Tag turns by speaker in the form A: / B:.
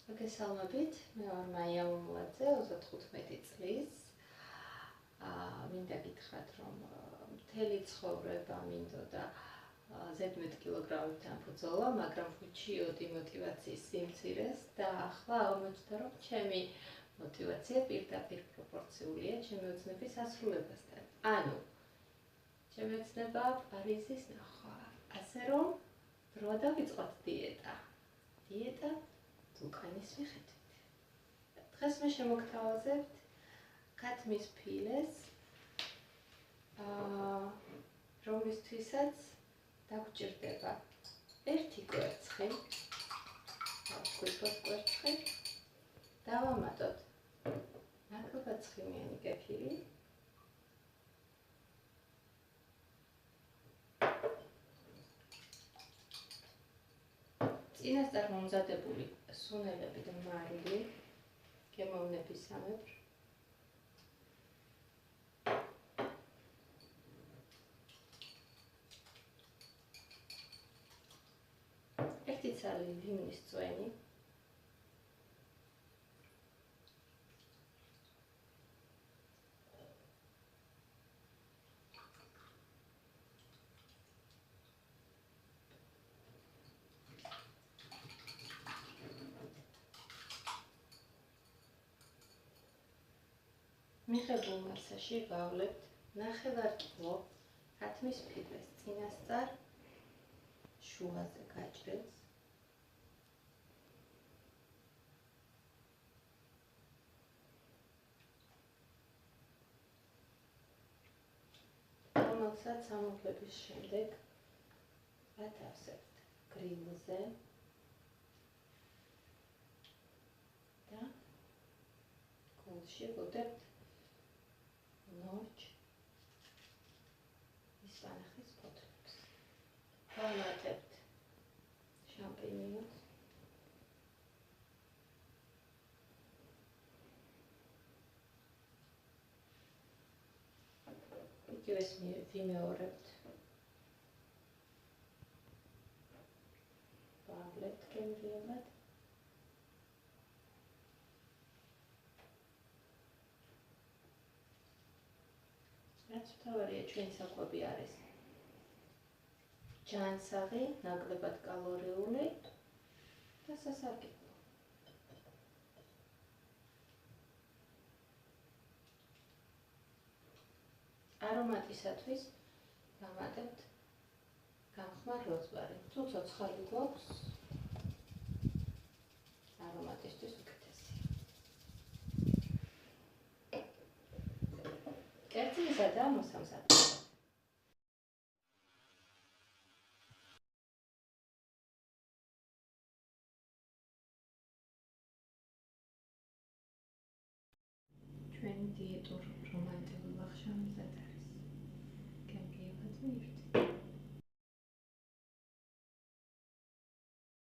A: მოგესალმებით, მე ვარ მაია უმლაძე, 35 წლის. მინდა გითხრათ, რომ მთელი ცხოვრება მინდოდა ზედმეტ კილოგრამებთან ბრძოლა, მაგრამ ვუჩიოდი მოტივაციის სიმცირეს და ახლა აღმოჩნდა, რომ ჩემი მოტივაცია პირდაპირ პროპორციულია ჩემი ოცნების ასრულებასთან. ანუ ჩემი ოცნება პარიზის ნახვა. ასე რომ დროა დავიწყოთ დიეტა. დიეტა ვულკანის მიხედვით. დღეს მე შემოგთავაზებთ ქათმის ფილეს, რომლისთვისაც დაგვჭირდება ერთი კვერცხი, დავგვიწყოთ კვერცხი, დავამატოთ ნაკლბაცხიმიანი კეფირი, წინასწარ მომზადებული სუნელები და მარილი, გემოვნებისამებრ. ერთი ცალი ლიმნის წვენი. მიღებულ მასაში ვავლებთ 9 კილო ქათმის ფილეს წინასწარ შუაზე გაჭრილს. რომელსაც ამოკლების შემდეგ ვათავსებთ გრილზე და გულში ვუდებთ ნორჩ ისპანახის ფოთლებს. ვამატებთ შამპინიონს. იგივეს ვიმეორებთ. ვავლებთ გემრიელად. რაც მთავარია ჩვენი საკვები არის ჯანსაღი, ნაკლებად კალორიული და სასარგებლო. არომატისათვის ვამატებთ გამხმარ როზმარი. თუ ცოცხალი გვაქვს, არომატისთვის უკეთესია. კერძისა და მოსამზადებო. ჩვენი დიეტურ